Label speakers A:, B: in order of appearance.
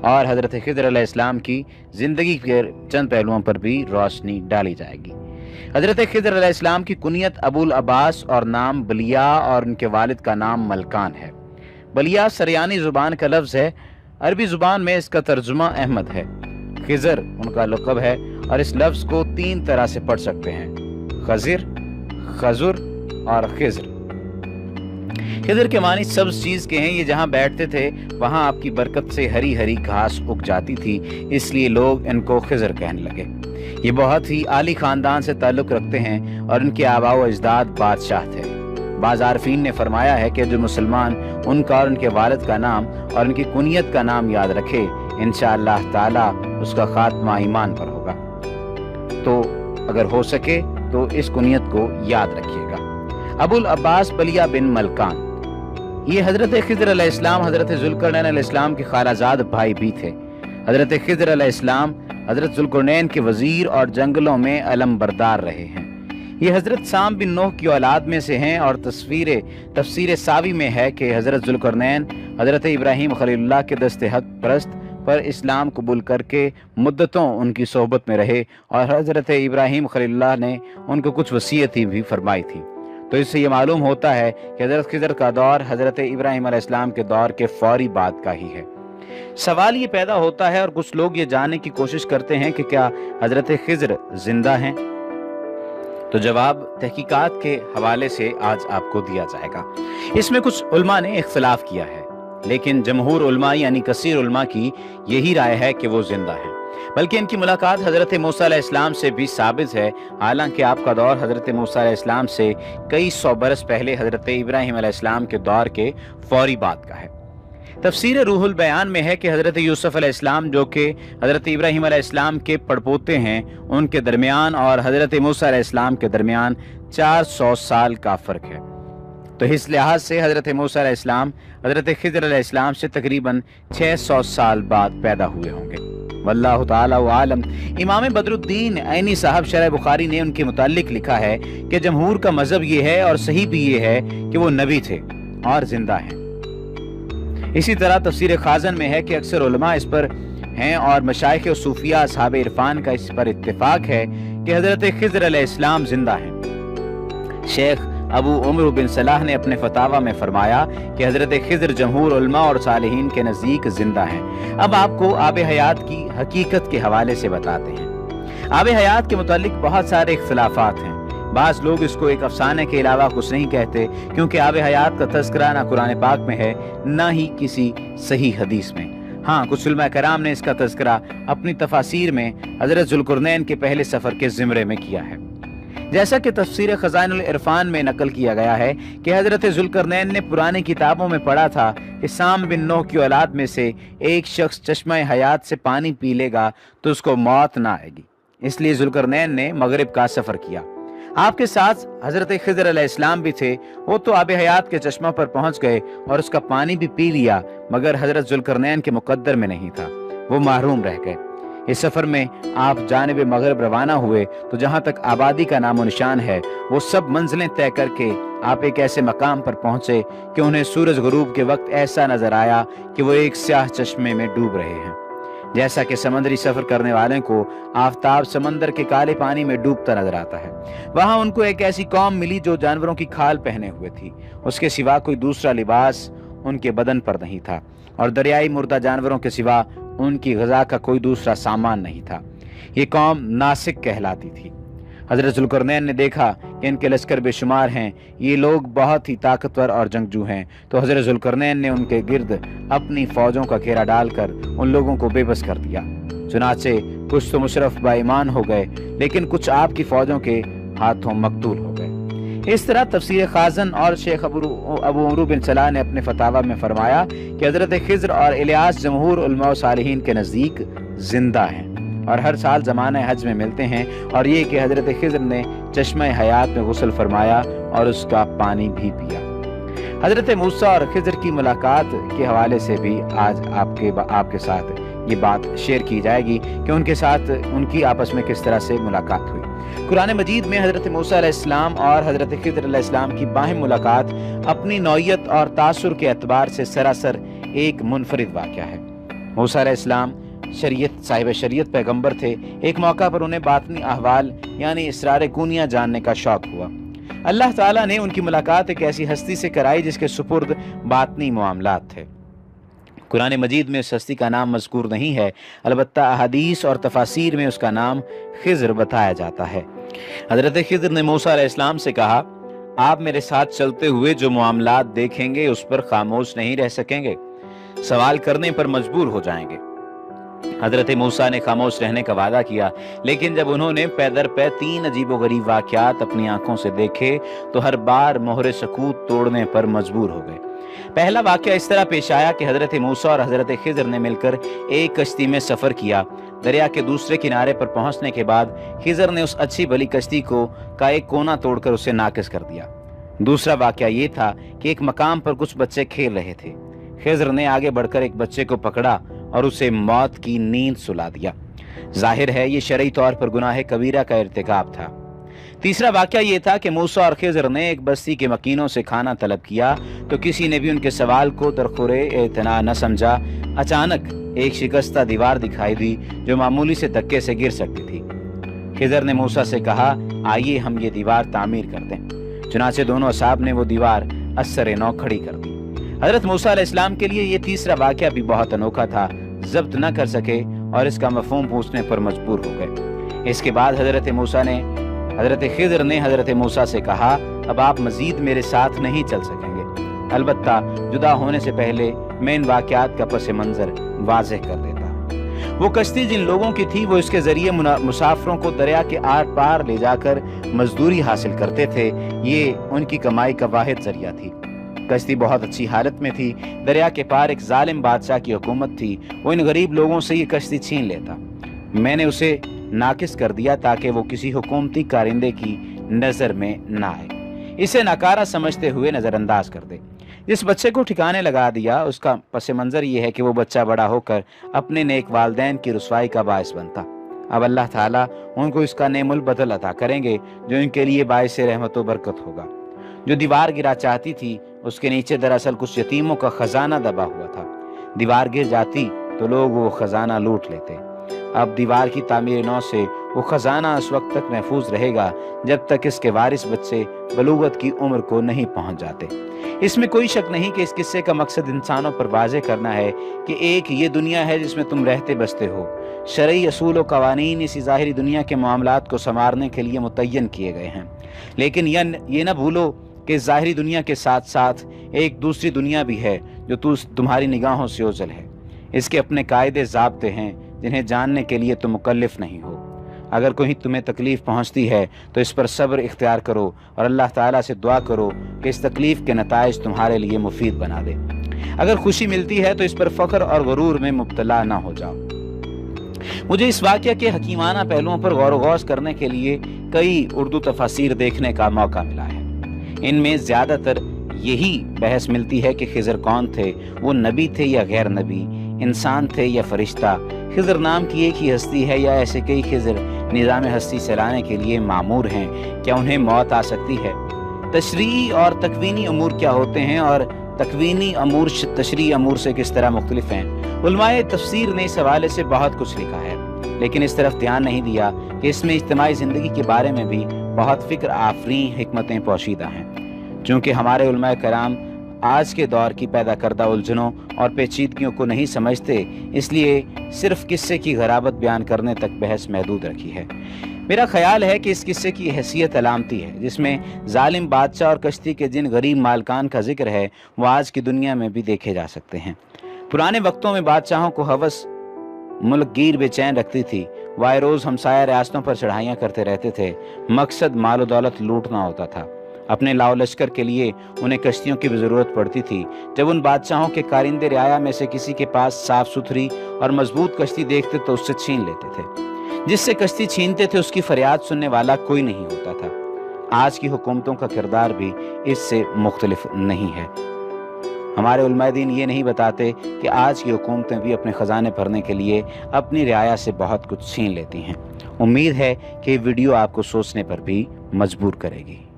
A: और हज़रत खिज़र अलैहिस्सलाम की ज़िंदगी के चंद पहलुओं पर भी रोशनी डाली जाएगी। हज़रत खिज़र अलैहिस्सलाम की कुनियत अबुल अब्बास और नाम बलिया और उनके वालिद का नाम मलकान है। बलिया सरयानी ज़ुबान का लफ्ज़ है, अरबी ज़ुबान में इसका तर्जुमा अहमद है। खिज़र उनका लक़ब है और इस लफ्ज़ को 3 तरह से पढ़ सकते हैं, खज़िर, खज़ुर और खिज़र। खिज़र के मानी सब्ज़ चीज़ के हैं, ये जहाँ बैठते थे वहाँ आपकी बरकत से हरी हरी घास उग जाती थी, इसलिए लोग इनको खिज़र कहने लगे। ये बहुत ही आली ख़ानदान से ताल्लुक़ रखते हैं और उनके आबा व अजदाद बादशाह थे। बाज़ आरफीन ने फरमाया है कि जो मुसलमान उनका और उनके वालिद का नाम और उनकी कुनियत का नाम याद रखे, इंशाअल्लाह ताला उसका खात्मा ईमान पर होगा। तो अगर हो सके तो इस कुनियत को याद रखिएगा। अबुल अब्बास बलिया बिन मलकान, ये हज़रत खिज़र अलैहिस्सलाम हज़रत ज़ुल्करनैन अलैहिस्सलाम के खालाजाद भाई भी थे। हज़रत खिज़र अलैहिस्सलाम हज़रत ज़ुल्करनैन के वज़ीर और जंगलों में अलमबरदार रहे हैं। ये हज़रत साम बिन नूह की औलाद में से हैं और तफसीर सावी में है कि हज़रत ज़ुल्करनैन हज़रत इब्राहीम खलीलुल्लाह के दस्ते हक परस्त पर इस्लाम कबूल करके मुद्दतों उनकी सोहबत में रहे और हज़रत इब्राहीम खलीलुल्लाह ने उनको कुछ वसीयतें भी फरमाई थी। तो इससे ये मालूम होता है कि हज़रत खिज़र का दौर हज़रत इब्राहीम अलैहिस्सलाम के दौर के फौरी बाद का ही है। सवाल ये पैदा होता है और कुछ लोग ये जानने की कोशिश करते हैं कि क्या हज़रत खिज़र जिंदा हैं? तो जवाब तहकीकात के हवाले से आज आपको दिया जाएगा। इसमें कुछ उलमा ने इख्तिलाफ किया है, लेकिन जमहूर उलमा यानी कसीर उलमा की यही राय है कि वो जिंदा हैं। बल्कि इनकी मुलाकात हज़रत मूसा अलैहिस्सलाम से भी साबित है, हालांकि आपका दौर हज़रत मूसा अलैहिस्सलाम से कई सौ बरस पहले हज़रत इब्राहीम अलैहिस्सलाम के दौर के फौरी बाद का है। तफसीर रूहुल बयान में है कि हज़रत यूसुफ अलैहिस्सलाम जो कि हज़रत इब्राहीम अलैहिस्सलाम के पड़पोते हैं, उनके दरमियान और हज़रत मूसा अलैहिस्सलाम के दरमियान 400 साल का फ़र्क है। तो इस लिहाज से हज़रत मूसा अलैहिस्सलाम हज़रत खिज़र अलैहिस्सलाम से तकरीबन 600 साल बाद पैदा हुए होंगे। वल्लाहु ताला आलम। इमाम बदरुद्दीन ऐनी साहब शरह बुखारी ने उनके मुताल्लिक लिखा है कि जमहूर का मज़हब ये है और सही भी ये है कि वो नबी थे और जिंदा हैं। इसी तरह तफसीर खाज़न में है कि अक्सर उलमा इस पर हैं और मशाइख और सूफिया असहाब इरफान का इस पर इत्तेफाक है कि हज़रत खिज़र अलैहिस्सलाम जिंदा हैं। शेख अबू उमर बिन सलाह ने अपने फतावा में फरमाया कि हज़रत खिज़र जमहूर उलमा और सालिहीन के नज़दीक जिंदा हैं। अब आपको आब हयात की हकीकत के हवाले से बताते हैं। आब हयात के मुतालिक बहुत सारे इख्तिलाफात हैं। बाज़ लोग इसको एक अफसाने के अलावा कुछ नहीं कहते, क्योंकि आब हयात का तज़किरा ना कुरान पाक में है ना ही किसी सही हदीस में। हाँ, कुछ उलमा कराम ने इसका तज़किरा अपनी तफासीर में हज़रत ज़ुल्करनैन के पहले सफ़र के ज़िम्रे में किया है। जैसा कि तफसीर खज़ाइनुल इरफान में नकल किया गया है कि हज़रत ज़ुल्करनैन ने पुरानी किताबों में पढ़ा था कि साम बिन नूह की औलाद में से एक शख्स चश्मा हयात से पानी पी लेगा तो उसको मौत ना आएगी। इसलिए ज़ुल्करनैन ने मगरिब का सफ़र किया। आपके साथ हज़रत खिज़र अलैहिस्सलाम भी थे। वो तो आब हयात के चश्मा पर पहुंच गए और उसका पानी भी पी लिया, मगर हज़रत ज़ुल्करनैन के मुक़द्दर में नहीं था, वो महरूम रह गए। इस सफ़र में आप जानिब मगरिब रवाना हुए तो जहाँ तक आबादी का नामो निशान है वो सब मंजिलें तय करके आप एक ऐसे मकाम पर पहुँचे कि उन्हें सूरज गुरूब के वक्त ऐसा नजर आया कि वो एक स्याह चश्मे में डूब रहे हैं। जैसा कि समंदरी सफ़र करने वाले को आफताब समंदर के काले पानी में डूबता नजर आता है, वहाँ उनको एक ऐसी कौम मिली जो जानवरों की खाल पहने हुए थी। उसके सिवा कोई दूसरा लिबास उनके बदन पर नहीं था और दरियाई मुर्दा जानवरों के सिवा उनकी ग़िज़ा का कोई दूसरा सामान नहीं था। ये कौम नासिक कहलाती थी। हज़रत ज़ुल्करनैन ने देखा कि इनके लश्कर बेशुमार हैं, ये लोग बहुत ही ताकतवर और जंगजू हैं। तो हज़रत ज़ुल्करनैन ने उनके गिर्द अपनी फ़ौजों का घेरा डालकर उन लोगों को बेबस कर दिया। चुनाचे कुछ तो मुशर्रफ बाईमान हो गए, लेकिन कुछ आपकी फ़ौजों के हाथों मकतूल हो गए। इस तरह तफसीर खाज़न और शेख अबू उमर बिन सलाह ने अपने फतावा में फरमाया कि हज़रत खिज़र और इलियास जमहूर उलमा व सालिहीन के नज़दीक जिंदा हैं और हर साल ज़माना हज में मिलते हैं। और ये कि हज़रत खिज़र ने चश्मा हयात में गुस्ल फरमाया और उसका पानी भी पिया। हज़रत मूसा और खिज़र की मुलाकात के हवाले से भी आज आपके साथ ये बात शेयर की जाएगी कि उनके साथ उनकी आपस में किस तरह से मुलाकात हुई। कुरान मजीद में हज़रत मूसा अलैहिस्सलाम और हज़रत खिज़र अलैहिस्सलाम की बाहिम मुलाकात अपनी नौइयत और तासुर के एतबार से सरासर एक मुनफरिद वाक़या है। मूसा अलैहिस्सलाम साहिब शरीयत पैगंबर थे। एक मौका पर उन्हें बातनी अहवाल यानी इसरार कुनिया जानने का शौक हुआ। अल्लाह ताला ने उनकी मुलाकात एक ऐसी हस्ती से कराई जिसके सुपुर्द बातनी मामलात थे। कुरान मजीद में उस हस्ती का नाम मज़कूर नहीं है, अलबत्ता अहादीस और तफासीर में उसका नाम खिज़र बताया जाता है। हज़रत खिज़र ने मूसा अलैहिस्सलाम से कहा, आप मेरे साथ चलते हुए जो मामलात देखेंगे उस पर खामोश नहीं रह सकेंगे, सवाल करने पर मजबूर हो जाएंगे। हजरत मूसा ने खामोश रहने का वादा किया, लेकिन जब उन्होंने पैदर पै 3 अजीबोगरीब वाक़यात अपनी आंखों से देखे तो हर बार मोहरे सकूत तोड़ने पर मजबूर हो गए। पहला वाक़या इस तरह पेश आया कि हजरत मूसा और हजरत खिज़र ने मिलकर एक कश्ती में सफ़र किया। दरिया के दूसरे किनारे पर पहुंचने के बाद खिज़र ने उस अच्छी भली कश्ती का एक कोना तोड़कर उसे नाकिस कर दिया। दूसरा वाक़या ये था कि एक मकाम पर कुछ बच्चे खेल रहे थे। खिज़र ने आगे बढ़कर एक बच्चे को पकड़ा और उसे मौत की नींद सुला दिया। जाहिर है ये शरई तौर पर गुनाह कबीरा का इर्तिकाब था। तीसरा वाक़या ये था कि मूसा और खिज़र ने एक बस्ती के मकीनों से खाना तलब किया तो किसी ने भी उनके सवाल को दरखुरे एतना न समझा। अचानक एक शिकस्ता दीवार दिखाई दी जो मामूली से धक्के से गिर सकती थी। खिज़र ने मूसा से कहा, आइए हम ये दीवार तामीर कर दें। चुनाचे दोनों असहाब ने वो दीवार अस्सर नौ खड़ी कर दी। हज़रत मूसा अलैहिस्सलाम के लिए ये तीसरा वाक़या भी बहुत अनोखा था। ज़ब्त न कर सके और इसका मफ़हूम पूछने पर मजबूर हो गए। इसके बाद हज़रत खिज़र ने हज़रत मूसा से कहा, अब आप मज़ीद मेरे साथ नहीं चल सकेंगे, अलबत्ता जुदा होने से पहले मैं इन वाक़यात का पस मंज़र वाज़ेह कर देता। वो कश्ती जिन लोगों की थी वो इसके ज़रिए मुसाफिरों को दरिया के आर पार ले जाकर मजदूरी हासिल करते थे। ये उनकी कमाई का वाहिद ज़रिया थी। कश्ती बहुत अच्छी हालत में थी। दरिया के पार एक जालिम बादशाह की हुकूमत थी। वो इन गरीब लोगों से ये कश्ती छीन लेता। मैंने उसे नाकिस कर दिया ताकि वो किसी हुकूमती कारिंदे की नज़र में ना आए, इसे नाकारा समझते हुए नज़रअंदाज कर दे। जिस बच्चे को ठिकाने लगा दिया उसका पस मंज़र ये है कि वो बच्चा बड़ा होकर अपने नेक वालदैन की रुसवाई का बायस बनता। अब अल्लाह ताला उनको इसका नेमुल बदल अता करेंगे जो इनके लिए बायस रहमत व बरकत होगा। जो दीवार गिरा चाहती थी उसके नीचे दरअसल कुछ यतीमों का खजाना दबा हुआ था। दीवार गिर जाती तो लोग वो खजाना लूट लेते। अब दीवार की तामीर नौ से वो खजाना उस वक्त तक महफूज रहेगा जब तक इसके वारिस बच्चे बलूगत की उम्र को नहीं पहुंच जाते। इसमें कोई शक नहीं कि इस किस्से का मकसद इंसानों पर वाज़ेह करना है कि एक ये दुनिया है जिसमें तुम रहते बसते हो। शरई असूल व कवानीन इसी ज़ाहिरी दुनिया के मामलात को संवारने के लिए मुतय्यन किए गए हैं, लेकिन ये न भूलो कि ज़ाहिरी दुनिया के साथ साथ एक दूसरी दुनिया भी है जो तुम्हारी निगाहों से ओझल है। इसके अपने कायदे ज़ाब्ते हैं जिन्हें जानने के लिए तुम मुकल्लिफ नहीं हो। अगर कोई तुम्हें तकलीफ़ पहुंचती है तो इस पर सब्र इख्तियार करो और अल्लाह ताला से दुआ करो कि इस तकलीफ़ के नताइज तुम्हारे लिए मुफीद बना दे। अगर खुशी मिलती है तो इस पर फ़ख्र और गुरूर में मुब्तला ना हो जाओ। मुझे इस वाक़या के हकीमाना पहलुओं पर गौर गौस करने के लिए कई उर्दू तफासीर देखने का मौका मिला है। इनमें ज़्यादातर यही बहस मिलती है कि खिज़र कौन थे, वो नबी थे या गैर नबी, इंसान थे या फरिश्ता, खिज़र नाम की एक ही हस्ती है या ऐसे कई खिज़र निज़ाम हस्ती चलाने के लिए मामूर हैं, क्या उन्हें मौत आ सकती है? तशरीई और तकवीनी अमूर क्या होते हैं और तकवीनी अमूर तशरीई अमूर से किस तरह मुख्तलिफ हैं? उलमाए तफसीर ने इस हवाले से बहुत कुछ लिखा है, लेकिन इस तरफ ध्यान नहीं दिया कि इसमें इज्तिमाई ज़िंदगी के बारे में भी बहुत फ़िक्र आफरीन हिकमतें पोशीदा हैं। चूँकि हमारे उलमाए कराम आज के दौर की पैदा करदा उलझनों और पेचीदगियों को नहीं समझते, इसलिए सिर्फ किस्से की गराबत बयान करने तक बहस महदूद रखी है। मेरा ख्याल है कि इस किस्से की हैसियत अलामती है, जिसमें जालिम बादशाह और कश्ती के जिन गरीब मालकान का जिक्र है वो आज की दुनिया में भी देखे जा सकते हैं। पुराने वक्तों में बादशाहों को हवस मुल्क गिर बेचैन रखती थी। वह रोज़ हमसाया रियासतों पर चढ़ाइयाँ करते रहते थे। मकसद माल दौलत लूटना होता था। अपने लाओ लश्कर के लिए उन्हें कश्तियों की भी ज़रूरत पड़ती थी। जब उन बादशाहों के कारिंदे रियाया में से किसी के पास साफ सुथरी और मजबूत कश्ती देखते तो उससे छीन लेते थे। जिससे कश्ती छीनते थे उसकी फरियाद सुनने वाला कोई नहीं होता था। आज की हुकूमतों का किरदार भी इससे मुख्तलिफ नहीं है। हमारे उलमाए दीन ये नहीं बताते कि आज की हुकूमतें भी अपने ख़जाने भरने के लिए अपनी रियाया से बहुत कुछ छीन लेती हैं। उम्मीद है कि वीडियो आपको सोचने पर भी मजबूर करेगी।